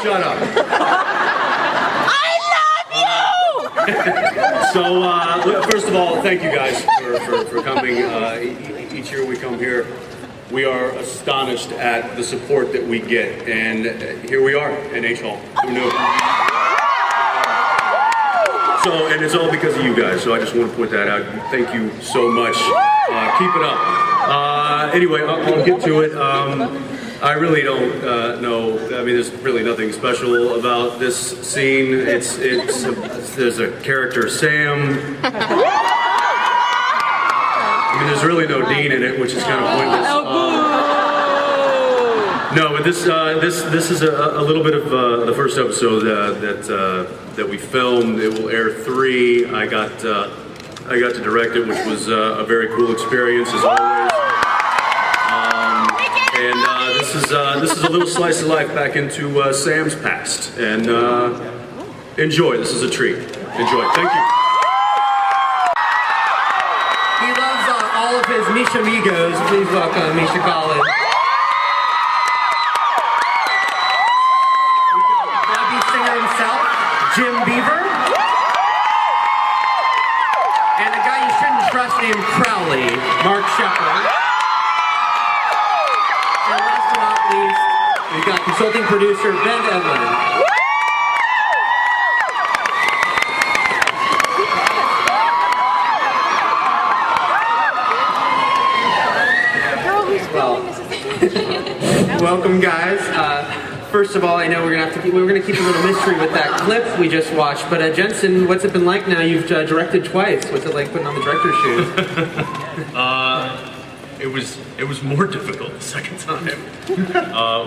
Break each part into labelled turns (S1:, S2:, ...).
S1: Shut up. So, first of all, thank you guys for coming. Each year we come here, we are astonished at the support that we get, and here we are in H Hall. Who knew? And it's all because of you guys, so I just want to point that out. Thank you so much. Keep it up. Anyway, I'll get to it. I really don't know. I mean, there's really nothing special about this scene. There's a character, Sam. I mean, there's really no Dean in it, which is kind of pointless. No, but this is a little bit of the first episode that we filmed. It will air 3. I got to direct it, which was a very cool experience as always. This is a little slice of life back into Sam's past, and enjoy. This is a treat. Enjoy. Thank you.
S2: He loves all of his Misha Amigos. Please welcome Misha Collins. Bobby Singer himself, Jim Beaver, and a guy you shouldn't trust named Crowley, Mark Shepard. And last but not least, we've got consulting producer Ben Edlin. Welcome, guys. First of all, I know we're gonna keep a little mystery with that clip we just watched. But Jensen, what's it been like now? You've directed twice. What's it like putting on the director's shoes?
S1: It was more difficult the second time,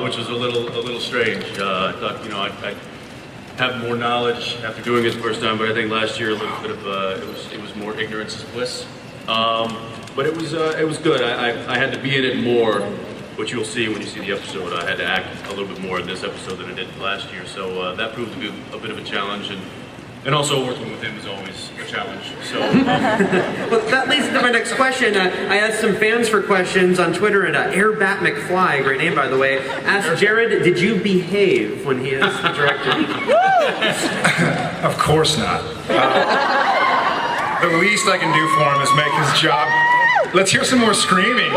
S1: which was a little strange. I thought, you know, I'd have more knowledge after doing it the first time, but I think last year a little bit of it was more ignorance is bliss. But it was good. I had to be in it more, which you'll see when you see the episode. I had to act a little bit more in this episode than I did last year, so that proved to be a bit of a challenge, and also working with him is always a challenge. So,
S2: well, that leads to my next question. I asked some fans for questions on Twitter, and Air Bat McFly, great name by the way, asked Jared, "Did you behave when he is directing?"
S3: Of course not. The least I can do for him is make his job. Let's hear some more screaming.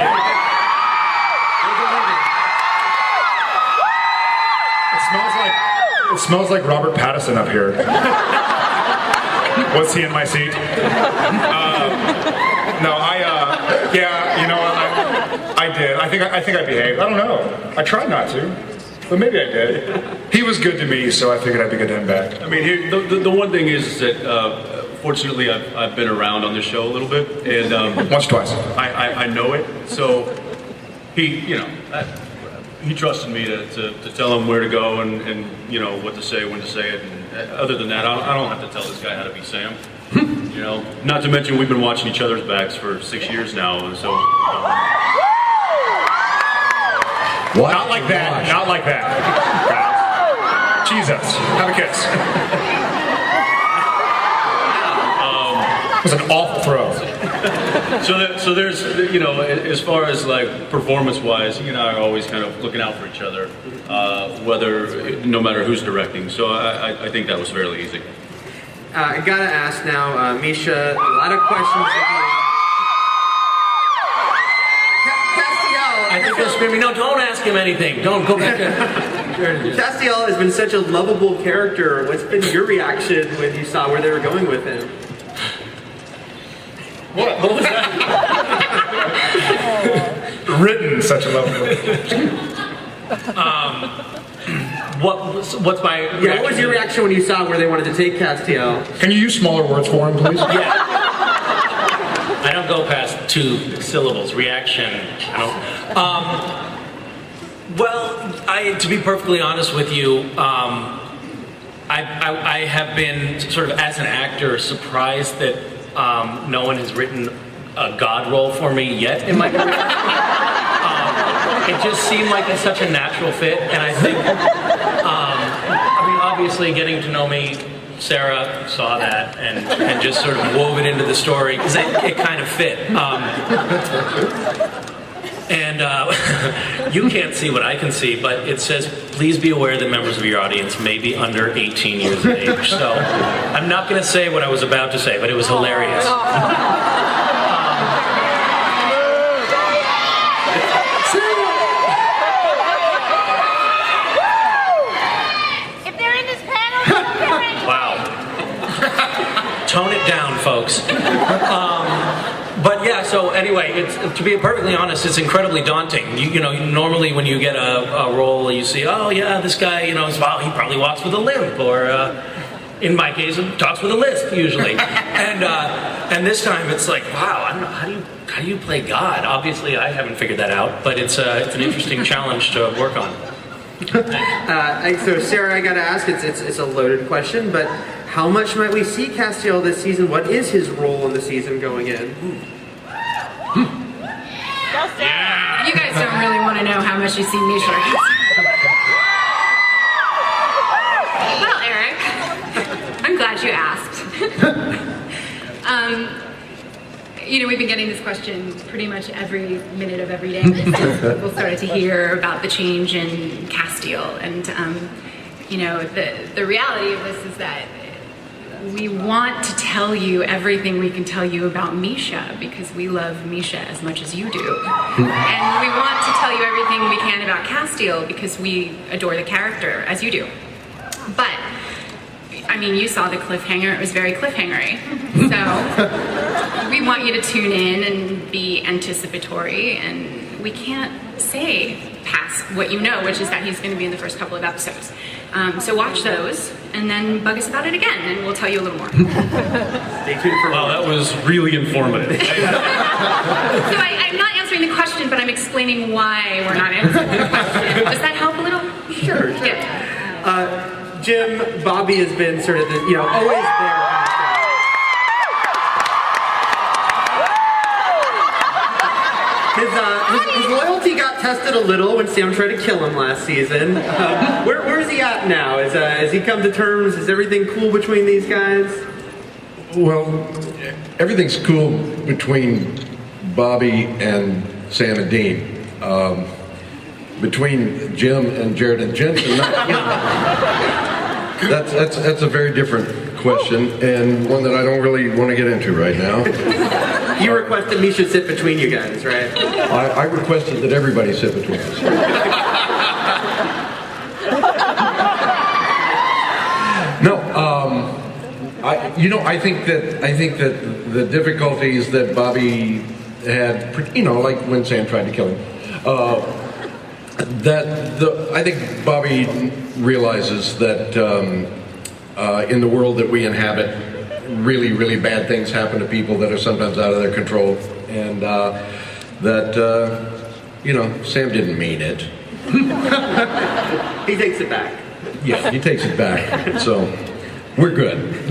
S3: It smells like Robert Pattinson up here. Was he in my seat? No, yeah, you know, I did. I think I behaved. I don't know. I tried not to, but maybe I did. He was good to me, so I figured I'd be good to him back.
S1: I mean, the one thing is that, fortunately, I've been around on this show a little bit, and
S3: once, twice.
S1: I know it, so he trusted me to tell him where to go and you know what to say, when to say it. And other than that, I don't have to tell this guy how to be Sam. You know, not to mention we've been watching each other's backs for 6 years now, and so.
S3: What? Not like that. Not like that. Jesus, have a kiss. It was an awful throw.
S1: So there's, you know, as far as like performance-wise, you and I are always kind of looking out for each other, no matter who's directing. So I think that was fairly easy.
S2: I gotta ask now, Misha, a lot of questions.
S4: I think they're screaming, no, don't ask him anything. Don't go back.
S2: Castiel has been such a lovable character. What's been your reaction when you saw where they were going with him?
S1: What was that?
S3: Written such a lovable.
S4: What's my reaction?
S2: Yeah, what was your reaction when you saw where they wanted to take Castiel?
S3: Can you use smaller words for him, please?
S4: Yeah. I don't go past 2 syllables. Reaction. I don't. Well, to be perfectly honest with you, I have been sort of as an actor surprised that no one has written a God role for me yet in my career. It just seemed like it's such a natural fit, and I think, I mean, obviously getting to know me, Sarah saw that and just sort of wove it into the story because it kind of fit. And you can't see what I can see, but it says, please be aware that members of your audience may be under 18 years of age. So I'm not going to say what I was about to say, but it was hilarious.
S5: If they're in this panel,
S4: Wow. Tone it down, folks. But yeah, so anyway, to be perfectly honest, it's incredibly daunting. You know, normally when you get a role, you see, oh yeah, this guy, you know, wow, he probably walks with a limp, or in my case, talks with a lisp usually. And this time it's like, wow, I don't know, how do you play God? Obviously, I haven't figured that out, but it's an interesting challenge to work on.
S2: So Sarah, I gotta ask, it's a loaded question, but how much might we see Castiel this season? What is his role in the season going in?
S5: you guys don't really want to know how much you see Misha. Well, Eric, I'm glad you asked. You know, we've been getting this question pretty much every minute of every day since people started to hear about the change in Castiel. And, you know, the reality of this is that we want to tell you everything we can tell you about Misha because we love Misha as much as you do. And we want to tell you everything we can about Castiel because we adore the character as you do. But I mean, you saw the cliffhanger. It was very cliffhangery. So we want you to tune in and be anticipatory, and we can't say past what you know, which is that he's going to be in the first couple of episodes. So watch those, and then bug us about it again, and we'll tell you a little more.
S2: Stay tuned for
S1: Wow, that was really informative.
S5: So I'm not answering the question, but I'm explaining why we're not answering the question. Does that help a little?
S2: Sure.
S5: Yeah.
S2: Jim, Bobby has been sort of the, you know, always there. His loyalty got tested a little when Sam tried to kill him last season. Where is he at now? Has he come to terms? Is everything cool between these guys?
S6: Well, everything's cool between Bobby and Sam and Dean. Between Jim and Jared and Jensen, that's a very different question, and one that I don't really want to get into right now.
S2: You requested me should sit between you guys, right?
S6: I requested that everybody sit between us. No, I think that the difficulties that Bobby had, you know, like when Sam tried to kill him, I think Bobby realizes that in the world that we inhabit, really, really bad things happen to people that are sometimes out of their control, and that you know, Sam didn't mean it.
S2: He takes it back.
S6: Yeah, he takes it back. So we're good.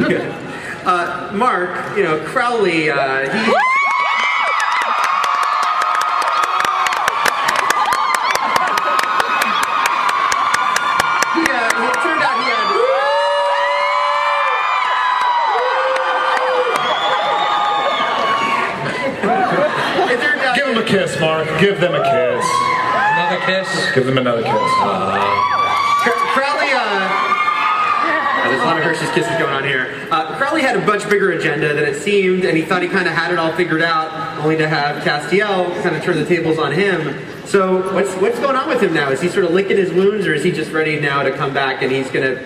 S2: Mark, you know, Crowley, he.
S3: Kiss, Mark. Give them a kiss.
S4: Another kiss?
S3: Give them another kiss.
S2: Crowley, there's a lot of Hershey's kisses going on here. Crowley had a much bigger agenda than it seemed, and he thought he kind of had it all figured out, only to have Castiel kind of turn the tables on him. So what's going on with him now? Is he sort of licking his wounds, or is he just ready now to come back and he's going to,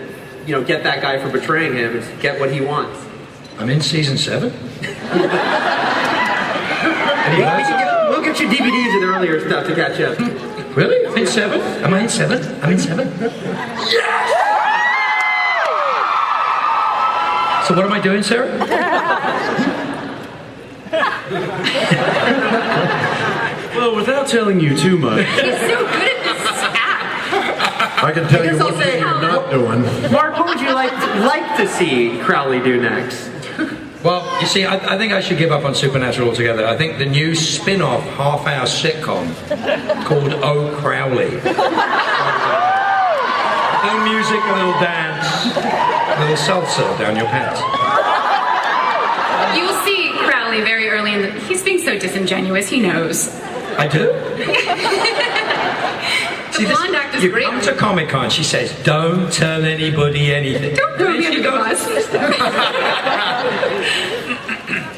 S2: you know, get that guy for betraying him and get what he wants?
S7: I'm in season 7.
S2: We'll get you DVDs of the earlier stuff to catch up.
S7: Really? I'm in 7? Am I in 7? I'm in 7? Yes! So what am I doing, Sarah?
S1: Well, without telling you too much.
S5: He's so good at this act.
S6: I can tell you
S2: I'll
S6: what
S2: say,
S6: you're not doing.
S2: Mark, what would you like to see Crowley do next?
S7: Well, you see, I think I should give up on Supernatural altogether. I think the new spin-off half-hour sitcom called Oh Crowley. A little music, a little dance, a little salsa down your pants.
S5: You will see Crowley very early in the... He's being so disingenuous, he knows.
S7: I do.
S5: The blonde actor's
S7: you
S5: great.
S7: come to Comic-Con, she says, don't tell anybody anything.
S5: Don't throw me under the bus.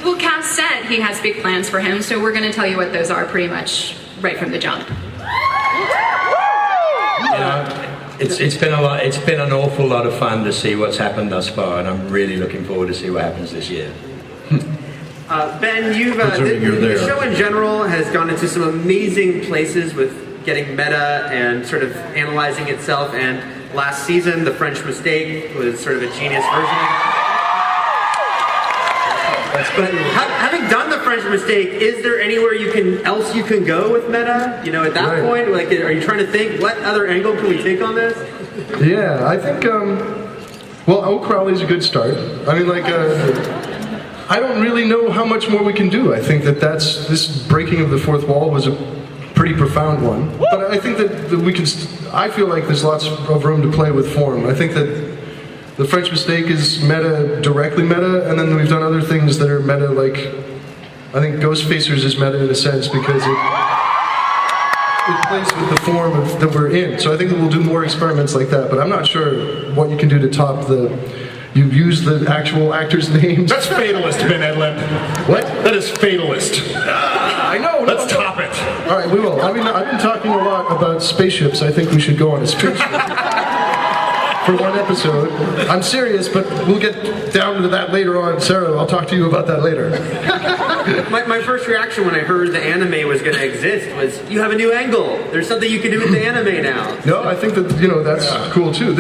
S5: Well, Cass said he has big plans for him, so we're going to tell you what those are pretty much right from the jump.
S7: It's been a lot. It's been an awful lot of fun to see what's happened thus far, and I'm really looking forward to see what happens this year.
S2: Ben, the show in general has gone into some amazing places with getting meta and sort of analyzing itself, and last season, The French Mistake was sort of a genius version of it. But having done The French Mistake, is there anywhere else you can go with meta? You know, at that point, like, are you trying to think, what other angle can we take on this?
S8: Yeah, I think, well, O'Crowley's a good start. I mean, like, I don't really know how much more we can do. I think this breaking of the fourth wall was a pretty profound one. But I think that we can, I feel like there's lots of room to play with form. I think that The French Mistake is meta, directly meta, and then we've done other things that are meta, like, I think Ghostfacers is meta in a sense because it plays with the form that we're in. So I think that we'll do more experiments like that, but I'm not sure what you can do to top you use the actual actors' names.
S3: That's fatalist, Ben Edlund.
S8: What?
S3: That is fatalist.
S8: I know.
S3: Let's top it.
S8: All right, we will. I mean, I've been talking a lot about spaceships. I think we should go on a spaceship for one episode. I'm serious, but we'll get down to that later on. Sarah, I'll talk to you about that later.
S2: My first reaction when I heard the anime was going to exist was, you have a new angle. There's something you can do with the anime now.
S8: No, I think that, that's cool too.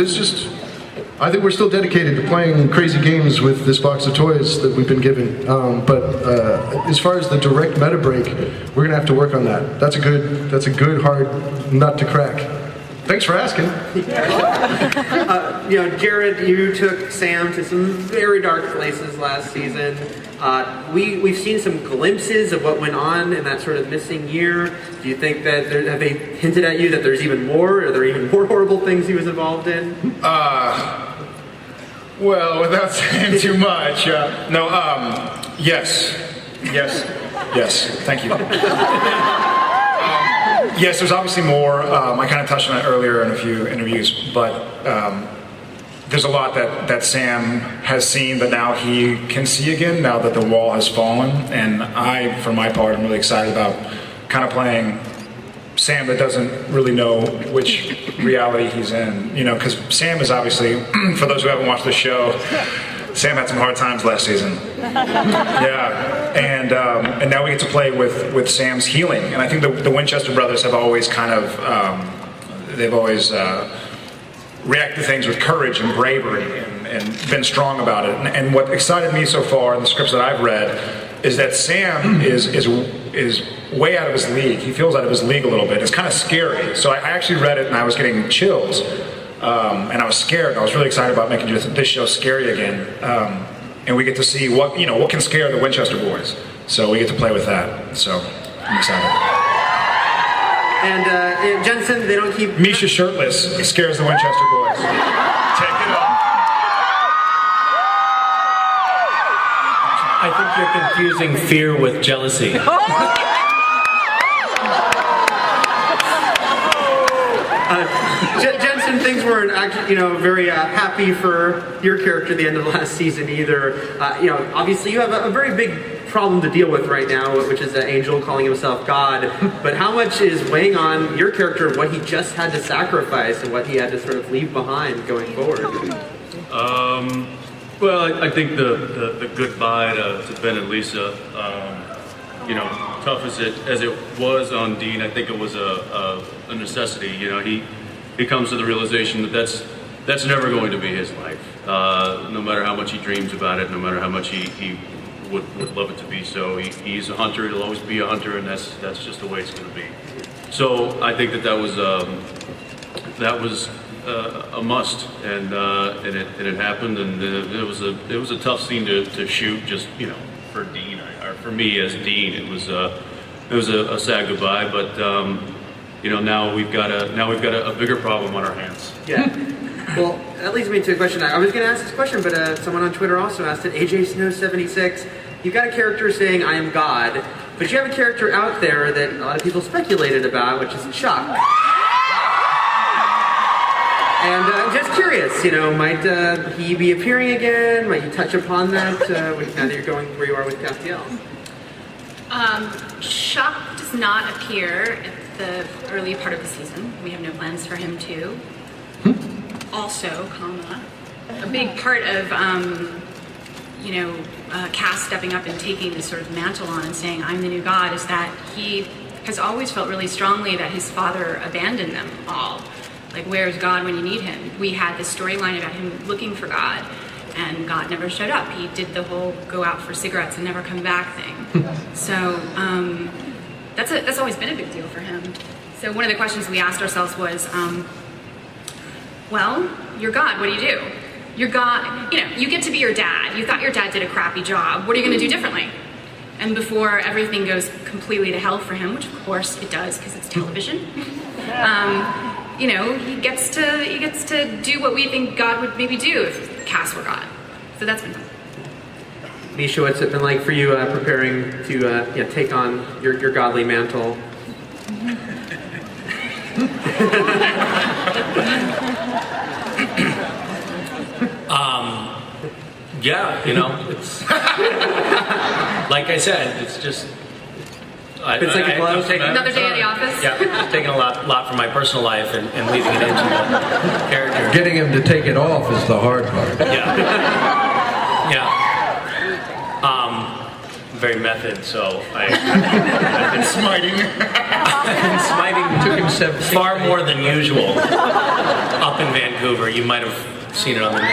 S8: I think we're still dedicated to playing crazy games with this box of toys that we've been given. But as far as the direct meta break, we're gonna have to work on that. That's a good hard nut to crack. Thanks for asking.
S2: Jared, you took Sam to some very dark places last season. We've seen some glimpses of what went on in that sort of missing year. Do you think that have they hinted at you that there's even more? Are there even more horrible things he was involved in?
S3: Well, without saying too much, yes. Thank you. Yes, there's obviously more. I kind of touched on it earlier in a few interviews, but there's a lot that Sam has seen that now he can see again, now that the wall has fallen. And I, for my part, am really excited about kind of playing Sam that doesn't really know which reality he's in. Because Sam is obviously, for those who haven't watched the show, Sam had some hard times last season. Yeah, and now we get to play with Sam's healing. And I think the Winchester brothers have always kind of, they've always reacted to things with courage and bravery and been strong about it. And what excited me so far in the scripts that I've read is that Sam is way out of his league. He feels out of his league a little bit. It's kind of scary. So I actually read it and I was getting chills. And I was scared. I was really excited about making this show scary again. And we get to see what can scare the Winchester boys. So we get to play with that. So I'm excited.
S2: And Jensen, they don't keep...
S3: Misha shirtless scares the Winchester boys. Take it off.
S4: I think you're confusing fear with jealousy.
S2: Jensen, things weren't actually, very happy for your character at the end of the last season either. Obviously you have a very big problem to deal with right now, which is an angel calling himself God. But how much is weighing on your character what he just had to sacrifice and what he had to sort of leave behind going forward?
S1: Well, I think the goodbye to Ben and Lisa, tough as it was on Dean, I think it was a necessity. He comes to the realization that that's never going to be his life. No matter how much he dreams about it, no matter how much he would love it to be so. He's a hunter, he'll always be a hunter, and that's just the way it's going to be. So I think that was a must, and it happened, and it was a tough scene to shoot, just for Dean, or for me as Dean. It was a sad goodbye, but now we've got a bigger problem on our hands.
S2: Yeah. Well, that leads me to a question. I was going to ask this question, but someone on Twitter also asked it. AJ Snow 76. You've got a character saying, "I am God." But you have a character out there that a lot of people speculated about, which is Chuck. And I'm just curious, might he be appearing again? Might you touch upon that now that you're going where you are with Castiel?
S5: Chuck does not appear at the early part of the season. We have no plans for him to. Also, a big part of, Cass stepping up and taking this sort of mantle on and saying, I'm the new God, is that he has always felt really strongly that his father abandoned them all. Like, where's God when you need him? We had this storyline about him looking for God, and God never showed up. He did the whole go out for cigarettes and never come back thing. So that's always been a big deal for him. So one of the questions we asked ourselves was, well, you're God, what do you do? You're God, you get to be your dad. You thought your dad did a crappy job. What are you going to do differently? And before everything goes completely to hell for him, which of course it does because it's television, he gets to do what we think God would maybe do if Cass were God. So that's been fun.
S2: Misha, what's it been like for you preparing to take on your godly mantle?
S4: It's like I said, it's just.
S2: It's like a glove.
S5: Another day at the office.
S4: Yeah, just taking a lot from my personal life and leaving it into the character.
S6: Getting him to take it off is the hard part.
S4: Yeah. Very method, so I've been smiting. Took him far more than usual up in Vancouver. You might have seen it on the news.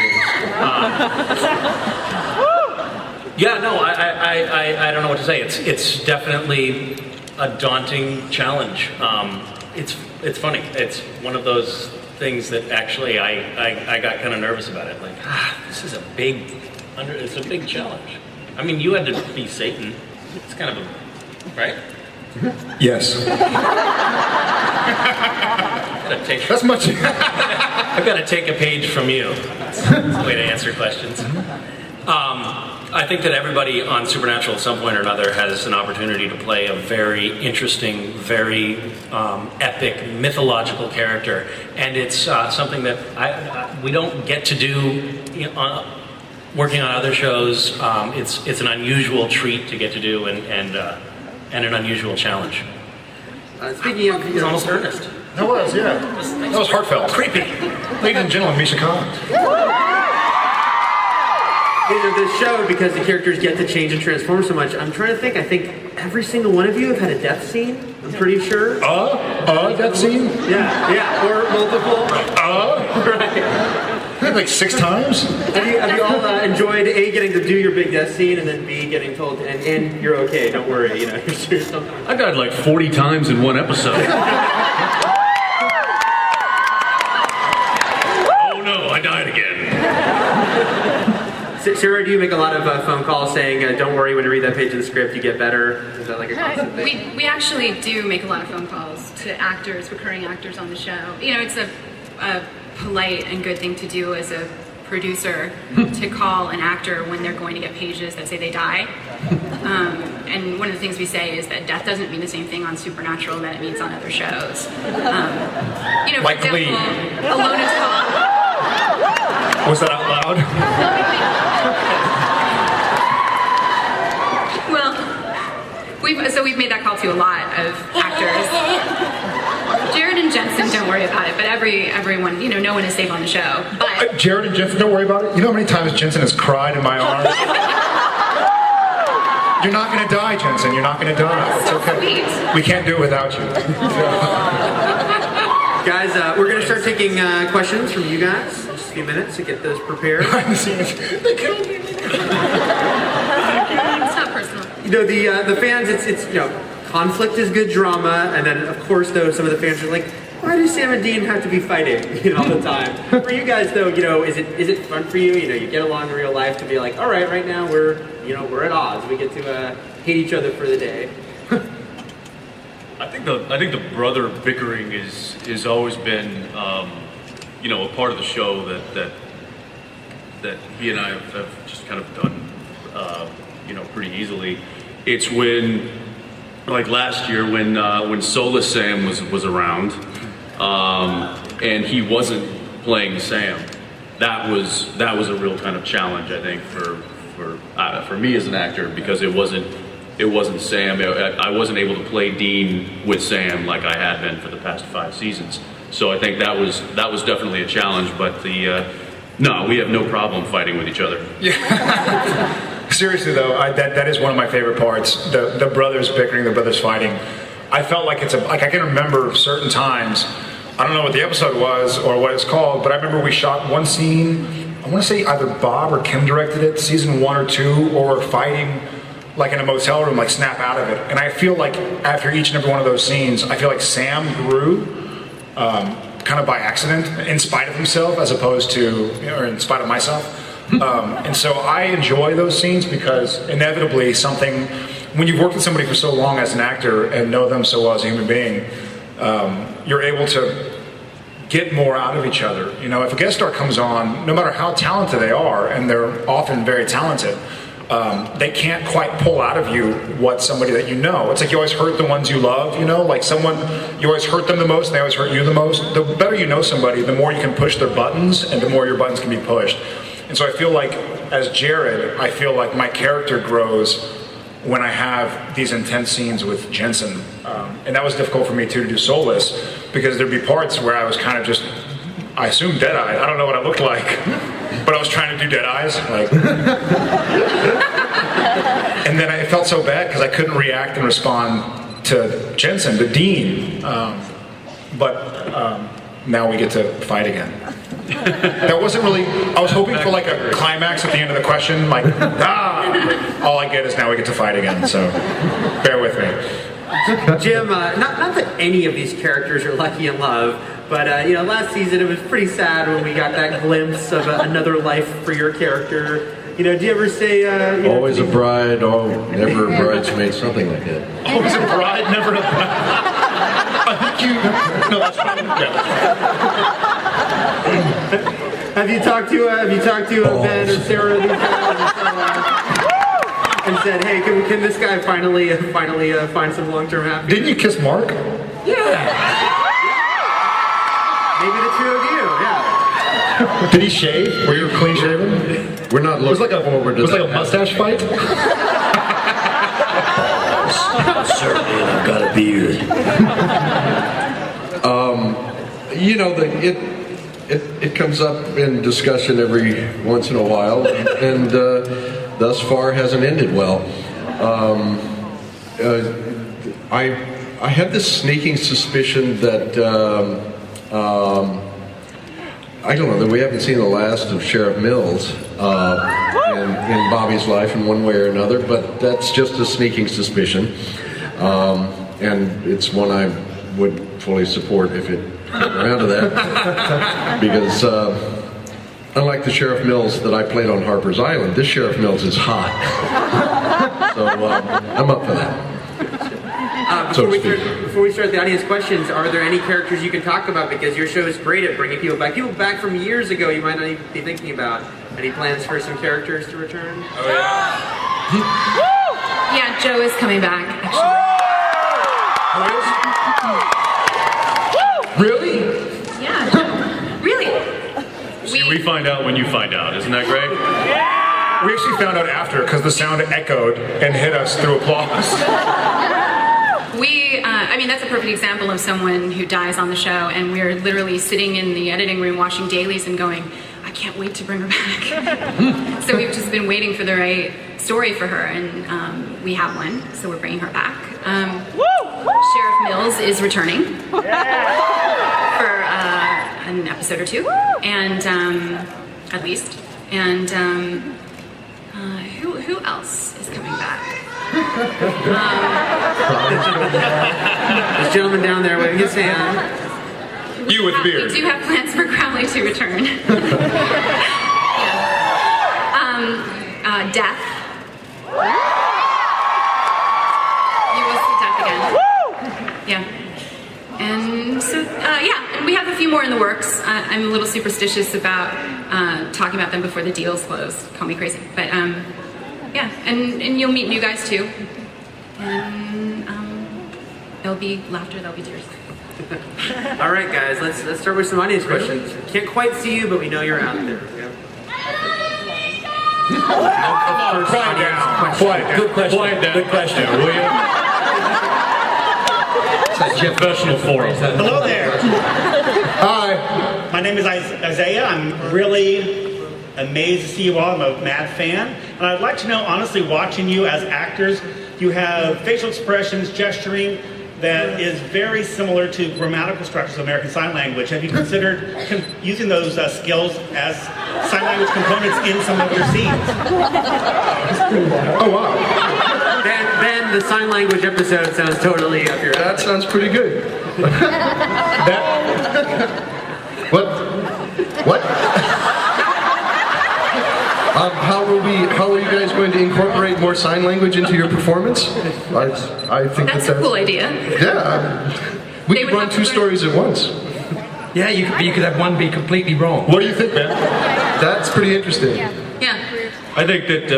S4: I don't know what to say. It's definitely a daunting challenge. It's funny. It's one of those things that actually I got kind of nervous about it. Like, this is it's a big challenge. I mean, you had to be Satan. It's kind of right?
S3: Yes. That's much.
S4: I've got to take a page from you. That's the way to answer questions. I think that everybody on Supernatural at some point or another has an opportunity to play a very interesting, very epic, mythological character, and it's something that we don't get to do. Working on other shows, it's an unusual treat to get to do, and an unusual challenge.
S2: Speaking of,
S4: it's almost earnest.
S3: That was, yeah. That was heartfelt.
S4: Creepy.
S3: Ladies and gentlemen, Misha Collins.
S2: The show, because the characters get to change and transform so much, I'm trying to think. I think every single one of you have had a death scene. I'm pretty sure.
S3: Death scene?
S2: Yeah, or multiple.
S3: Right. Like 6 times?
S2: Have you all enjoyed A, getting to do your big death scene, and then B, getting told, and you're okay, don't worry, you're serious.
S1: I died like 40 times in one episode. Oh no, I died again.
S2: Sarah, do you make a lot of phone calls saying, don't worry, when you read that page of the script, you get better? Is that like a constant thing?
S5: We actually do make a lot of phone calls to actors, recurring actors on the show. It's a polite and good thing to do as a producer to call an actor when they're going to get pages that say they die. And one of the things we say is that death doesn't mean the same thing on Supernatural that it means on other shows.
S3: Like
S5: for example, Alone is Called.
S3: Was that out loud?
S5: Well, we've made that call to a lot of actors. Jared and Jensen, don't worry about it, but everyone, no one is safe on the show. But
S3: Jared and Jensen, don't worry about it. You know how many times Jensen has cried in my arms? You're not going to die, Jensen. You're not going to die. It's okay.
S5: Sweet.
S3: We can't do it without you.
S2: Guys, we're going to start taking questions from you guys. Just a few minutes to get those prepared.
S3: They killed me.
S5: It's not personal.
S2: The fans, it's conflict is good drama, and then of course though some of the fans are like, why do Sam and Dean have to be fighting all the time? For you guys though, is it fun for you? You get along in real life to be like, all right now we're at odds. We get to hate each other for the day.
S1: I think the brother bickering is always been a part of the show that he and I have just kind of done pretty easily. It's when like last year when Soulless Sam was around, and he wasn't playing Sam. That was a real kind of challenge, I think, for me as an actor, because it wasn't Sam. I wasn't able to play Dean with Sam like I had been for the past 5 seasons. So I think that was definitely a challenge. But no, we have no problem fighting with each other.
S3: Yeah. Seriously though, that is one of my favorite parts. The brothers bickering, the brothers fighting. I felt like I can remember certain times. I don't know what the episode was or what it's called, but I remember we shot one scene. I want to say either Bob or Kim directed it, season 1 or 2, or we're fighting like in a motel room, like snap out of it. And I feel like after each and every one of those scenes, I feel like Sam grew kind of by accident, in spite of himself, as opposed to, or in spite of myself. And so I enjoy those scenes because inevitably when you've worked with somebody for so long as an actor and know them so well as a human being, you're able to get more out of each other. You know, if a guest star comes on, no matter how talented they are, and they're often very talented, they can't quite pull out of you what somebody that you know. It's like you always hurt the ones you love, you know? Like you always hurt them the most, and they always hurt you the most. The better you know somebody, the more you can push their buttons, and the more your buttons can be pushed. And so I feel like, as Jared, I feel like my character grows when I have these intense scenes with Jensen. And that was difficult for me too, to do Soulless, because there'd be parts where I was kind of just, I assumed dead-eyed. I don't know what I looked like, but I was trying to do dead eyes. Like. And then it felt so bad because I couldn't react and respond to Jensen, to Dean. But now we get to fight again. That wasn't really, I was hoping for like a climax at the end of the question, like, all I get is now we get to fight again, so bear with me.
S2: Jim, not that any of these characters are lucky in love, but you know, last season it was pretty sad when we got that glimpse of another life for your character. You know, do you ever say...
S6: always a bride, never a bridesmaid, something like that.
S3: Always a bride, never a bride. I think you... No, that's fine. Yeah.
S2: Have you talked to Ben or Sarah these and said, hey, can this guy finally find some long-term happiness?
S3: Didn't you kiss Mark?
S2: Yeah. Maybe the two of you, yeah.
S3: Did he shave? Were you clean shaven?
S6: We're not looking forward to that.
S3: Was it like a mustache fight?
S9: Certainly, and I've got a beard.
S6: You know, it comes up in discussion every once in a while, and thus far hasn't ended well. I have this sneaking suspicion that I don't know, that we haven't seen the last of Sheriff Mills in Bobby's life in one way or another, but that's just a sneaking suspicion, and it's one I would fully support if it got around to that, because unlike the Sheriff Mills that I played on Harper's Island, this Sheriff Mills is hot. So I'm up for that.
S2: Before we start the audience questions, are there any characters you can talk about? Because your show is great at bringing people back. People back from years ago you might not even be thinking about. Any plans for some characters to return?
S3: Oh, yeah.
S5: Yeah, Joe is coming back, actually.
S3: Really?
S5: Yeah, Joe. Really?
S1: We find out when you find out. Isn't that great?
S3: We actually found out after, because the sound echoed and hit us through applause.
S5: I mean, that's a perfect example of someone who dies on the show, and we're literally sitting in the editing room watching dailies and going, I can't wait to bring her back. So we've just been waiting for the right story for her, and we have one, so we're bringing her back. Sheriff Mills is returning for an episode or two, and at least. And who else is coming back?
S2: This gentleman down there waving his hand.
S3: You with the beard.
S5: We do have plans for Crowley to return. Death. You will see Death again. Yeah. And so, and we have a few more in the works. I'm a little superstitious about talking about them before the deal's closed. Call me crazy. But, yeah, and you'll meet new guys too. And There'll be laughter, there'll be tears.
S2: All right, guys, let's start with some audience questions. Can't quite see you, but we know you're out there. Yeah.
S3: Quiet down. Quiet down.
S9: Good question.
S3: Quiet down.
S9: Good question.
S3: Will you?
S4: Professional forum.
S10: Hello there.
S8: Hi.
S10: My name is Isaiah. I'm really amazed to see you all. I'm a mad fan. And I'd like to know, honestly, watching you as actors, you have facial expressions, gesturing that is very similar to grammatical structures of American Sign Language. Have you considered using those skills as sign language components in some of your scenes?
S8: Oh, wow.
S2: Ben, the sign language episode sounds totally up your alley.
S8: That sounds pretty good. What? What? How are you guys going to incorporate more sign language into your performance? I think
S5: That's a cool idea.
S8: Yeah. We could run two stories at once.
S7: Yeah, you could have one be completely wrong.
S3: What do you think, man?
S8: That's pretty interesting.
S5: Yeah.
S1: I think that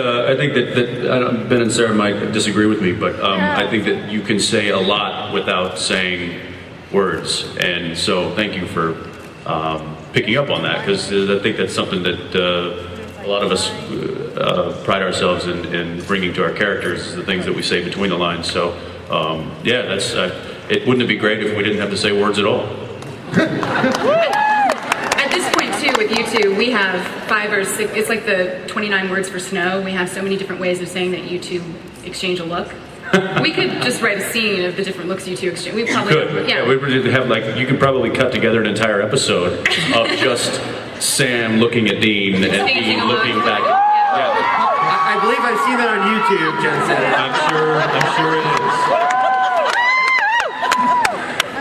S1: Ben and Sarah might disagree with me, but I think that you can say a lot without saying words, and so thank you for picking up on that, because I think that's something that a lot of us pride ourselves in bringing to our characters, is the things that we say between the lines. So yeah, that's it. Wouldn't it be great if we didn't have to say words at all?
S5: At this point, too, with you two, we have 5 or 6, it's like the 29 words for snow. We have so many different ways of saying that you two exchange a look. We could just write a scene of the different looks you two exchange. We probably
S1: Could. Yeah, we would have, like, you could probably cut together an entire episode of just Sam looking at Dean and Dean looking back. Yeah.
S2: I believe I've seen that on YouTube, Jensen.
S1: I'm sure it is.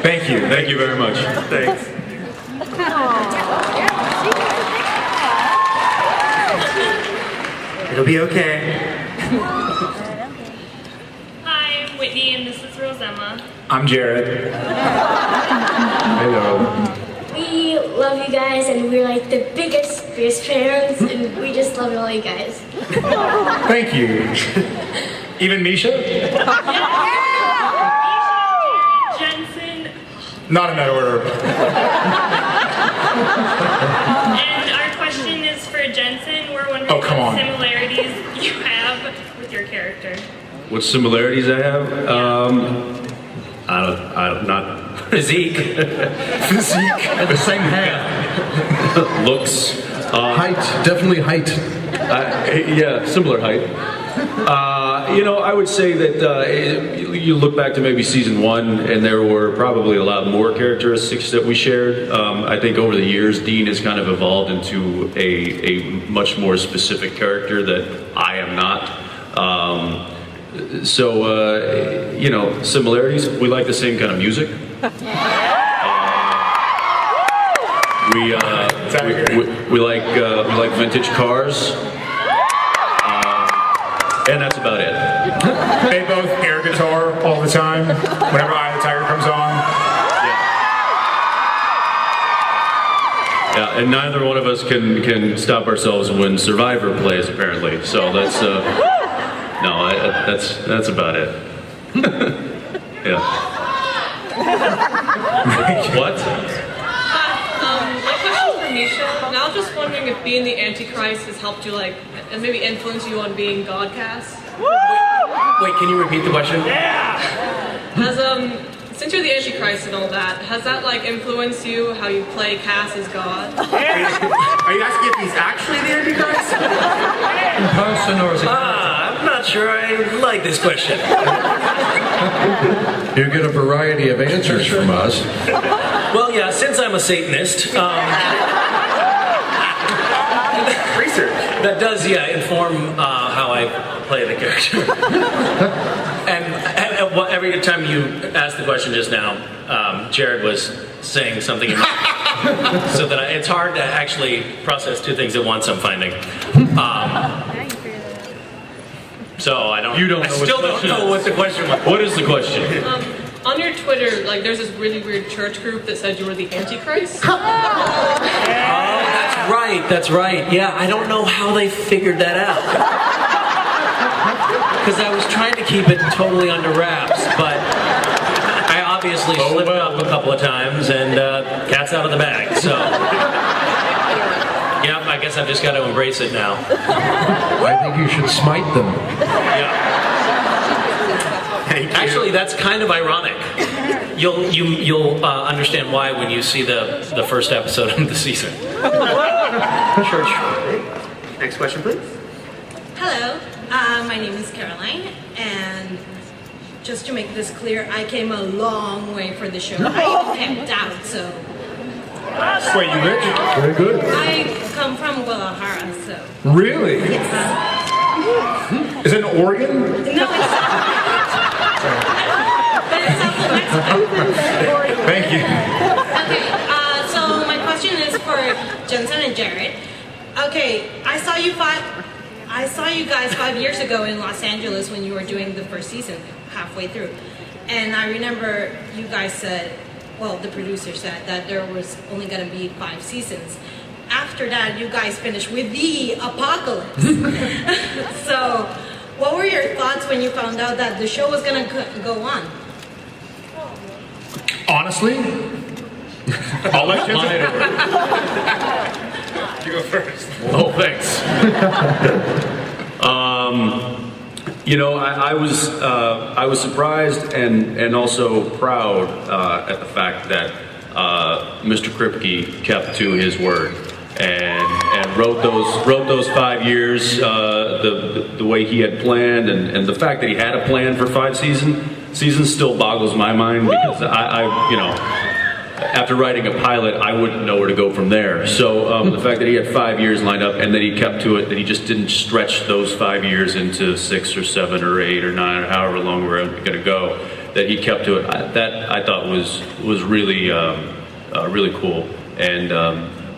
S3: Thank you.
S1: Thank you very much.
S2: Thanks. It'll be okay.
S11: Hi, I'm Whitney, and this is Rosemma.
S3: I'm Jared. Hello.
S12: We love you guys, and we're like the biggest fans, and we just love all you guys.
S3: Thank you. Even Misha?
S11: Jensen.
S3: Not in that order.
S11: And our question is for Jensen. We're wondering
S3: Oh, come
S11: what
S3: on.
S11: similarities you have with your character.
S1: What similarities I have? I'm not
S4: Physique.
S3: Physique.
S7: At the same hair.
S1: looks.
S6: Height, definitely height.
S1: Yeah, similar height. I would say that you look back to maybe season 1, and there were probably a lot more characteristics that we shared. I think over the years, Dean has kind of evolved into a much more specific character that I am not. Similarities. We like the same kind of music. We like vintage cars. And that's about it.
S3: They both air guitar all the time. Whenever Eye of the Tiger comes on.
S1: Yeah, and neither one of us can stop ourselves when Survivor plays, apparently. So that's that's about it. Yeah. What?
S13: My question for Misha. Now, I'm just wondering if being the Antichrist has helped you, and maybe influence you on being Godcast.
S4: Wait, can you repeat the question?
S13: Since you're the Antichrist and all that, has that influenced you how you play Cass as God?
S2: Are you asking if he's actually the Antichrist?
S7: In person or as a
S9: I'm not sure I like this question.
S6: You get a variety of answers from us.
S9: Well, yeah, since I'm a Satanist,
S2: Research.
S9: that does, inform how I play the character. and every time you asked the question just now, Jared was saying something in my so that it's hard to actually process two things at once, I'm finding. So I don't.
S1: You don't
S9: I
S1: know
S9: still don't know what the question was.
S1: What is the question?
S13: On your Twitter, there's this really weird church group that said you were the Antichrist.
S9: Oh, that's right. Yeah, I don't know how they figured that out. Because I was trying to keep it totally under wraps, but I obviously slipped up a couple of times, and cat's out of the bag. So, yeah, I guess I've just got to embrace it now.
S6: I think you should smite them.
S9: Yeah. Actually, that's kind of ironic. You'll understand why when you see the first episode of the season.
S2: Church. Next question, please.
S14: Hello, my name is Caroline, and just to make this clear, I came a long way for the show. I even camped out, so.
S3: Wait, you rich?
S8: Very good.
S14: I come from Guadalajara, so.
S3: Really? Is it in Oregon?
S14: No, it's not. But it's South Mexico.
S3: Thank you.
S14: Okay, so my question is for Jensen and Jared. Okay, I saw you guys 5 years ago in Los Angeles when you were doing the first season, halfway through. And I remember you guys said, well, the producer said that there was only going to be 5 seasons. After that, you guys finished with the apocalypse. So, what were your thoughts when you found out that the show was going to go on?
S3: Honestly, I'll let you You go first.
S1: Oh, thanks. I was surprised and also proud at the fact that Mr. Kripke kept to his word and wrote those 5 years the way he had planned, and the fact that he had a plan for 5 seasons still boggles my mind, because after writing a pilot, I wouldn't know where to go from there. So the fact that he had 5 years lined up and that he kept to it, that he just didn't stretch those 5 years into 6 or 7 or 8 or 9 or however long we're going to go, that he kept to it, that I thought was really really cool. And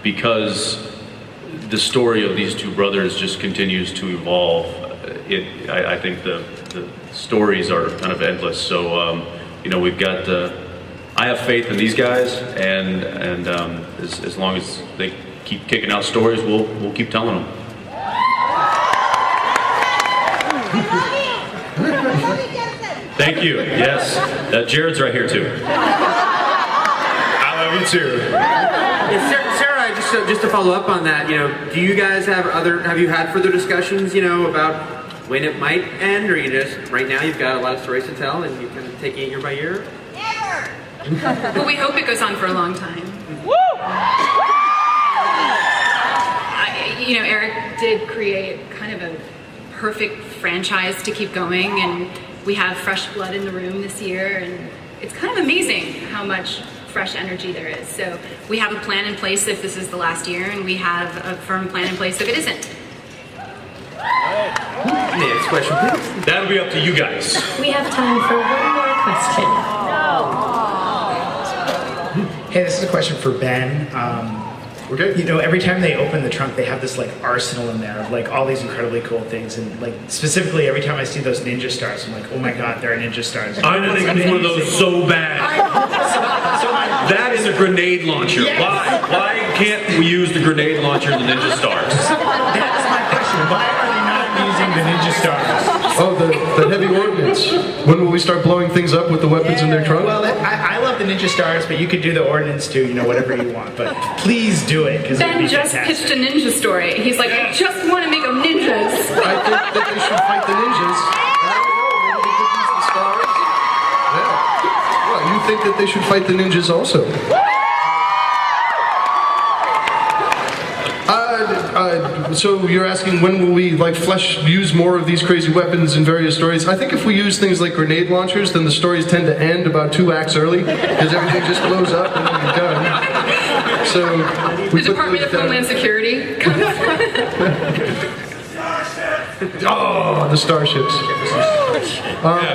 S1: because the story of these two brothers just continues to evolve, I think the stories are kind of endless. So we've got. I have faith in these guys, and as long as they keep kicking out stories, we'll keep telling them. Thank you. Yes, Jared's right here too.
S3: I love you too.
S2: Sarah, just to follow up on that, do you guys have you had further discussions, about when it might end, or you just right now you've got a lot of stories to tell and you can take it year by year?
S5: Well, we hope it goes on for a long time. Eric did create kind of a perfect franchise to keep going, and we have fresh blood in the room this year, and it's kind of amazing how much fresh energy there is. So we have a plan in place if this is the last year, and we have a firm plan in place if it isn't.
S2: Next question, please.
S1: That'll be up to you guys.
S12: We have time for one more question.
S15: Hey, this is a question for Ben. Every time they open the trunk, they have this arsenal in there of all these incredibly cool things, and specifically every time I see those ninja stars, I'm like, oh my god, they're ninja stars.
S1: I think it's one of those so bad. That is a grenade launcher.
S15: Yes.
S1: Why can't we use the grenade launcher in the ninja stars?
S15: That's my question. Why are they not using the ninja stars?
S8: Oh, the heavy ordnance. When will we start blowing things up with the weapons in their trunk?
S15: Well, I love the ninja stars, but you could do the ordnance too, whatever you want. But please do it, because
S5: Ben just pitched a ninja story. He's like, I just want to make them ninjas.
S8: I think that they should fight the ninjas. I don't know, maybe they could use the stars. Yeah. Well, you think that they should fight the ninjas also? So you're asking when will we use more of these crazy weapons in various stories? I think if we use things like grenade launchers, then the stories tend to end about 2 acts early, because everything just blows up and then you're done. So
S5: the Department of Homeland Security comes.
S8: Oh, the starships.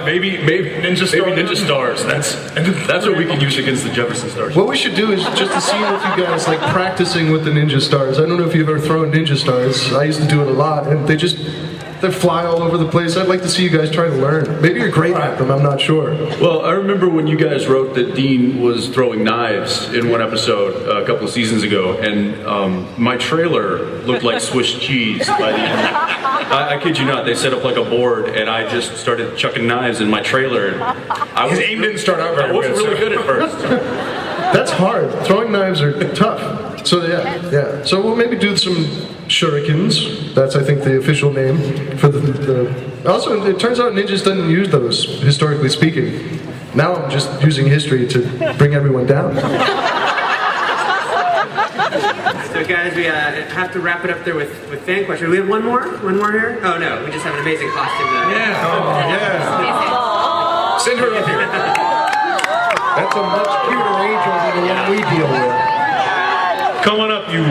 S1: Maybe ninja stars. That's what we can use against the Jefferson stars.
S8: What we should do is just a scene with you guys practicing with the ninja stars. I don't know if you've ever thrown ninja stars. I used to do it a lot, and they just They fly all over the place. I'd like to see you guys try to learn. Maybe you're great at them, I'm not sure.
S1: Well, I remember when you guys wrote that Dean was throwing knives in one episode a couple of seasons ago, and my trailer looked like Swiss cheese by the end. I kid you not, they set up like a board, and I just started chucking knives in my trailer.
S3: His aim didn't start out very good.
S1: I wasn't really good at first.
S8: That's hard. Throwing knives are tough. So yeah. So we'll maybe do some shurikens. That's, I think, the official name for the... Also, it turns out ninjas didn't use those, historically speaking. Now I'm just using history to bring everyone down.
S2: So guys, we have to wrap it up there with fan questions. We have one more? One more here? Oh no, we just have an amazing costume though.
S8: Yeah. Oh, yeah.
S3: Send her up here.
S6: That's a much cuter angel than the one we deal with.
S1: Come on up, you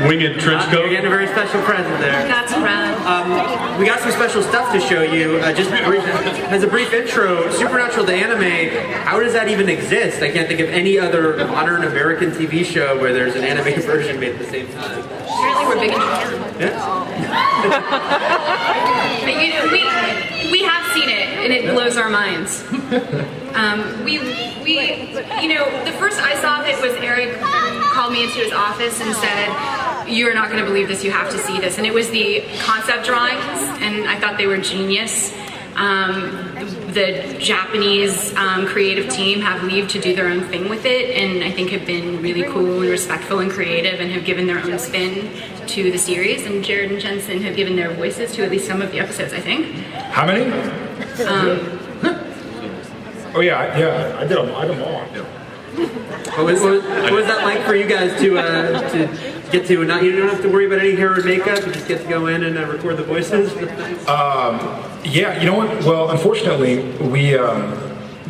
S1: winged trench coat.
S2: You're getting a very special present there.
S5: That's rad.
S2: We got some special stuff to show you. Just as a brief intro, Supernatural the anime, how does that even exist? I can't think of any other modern American TV show where there's an animated version made at the same time.
S5: Apparently we're big in Japan.
S2: Yeah.
S5: But, you know, we have seen it, and it blows our minds. You know, the first I saw of it was Eric called me into his office and said, "You're not going to believe this, you have to see this." And it was the concept drawings, and I thought they were genius. The Japanese creative team have leave to do their own thing with it, and I think have been really cool and respectful and creative and have given their own spin to the series. And Jared and Jensen have given their voices to at least some of the episodes, I think.
S3: How many? Oh yeah, I did them all.
S2: What was that like for you guys to get to? Not, you don't have to worry about any hair or makeup. You just get to go in and record the voices.
S3: Yeah, you know what? Well, unfortunately,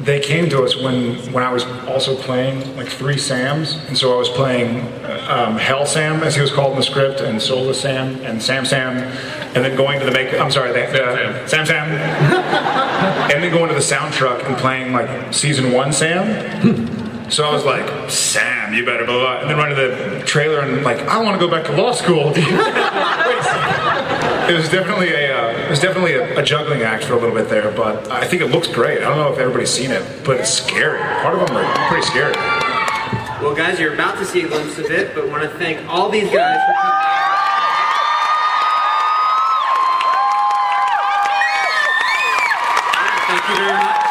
S3: they came to us when I was also playing like 3 Sams, and so I was playing Hell Sam, as he was called in the script, and Sola Sam, and Sam, and then going to the Sam, and then going to the sound truck and playing like season 1 Sam. So I was like, Sam, you better blah blah, and then run to the trailer and like, I want to go back to law school. It was definitely a juggling act for a little bit there, but I think it looks great. I don't know if everybody's seen it, but it's scary. Part of them are pretty scary.
S2: Well, guys, you're about to see a glimpse of it, but want to thank all these guys for coming. Thank you very much.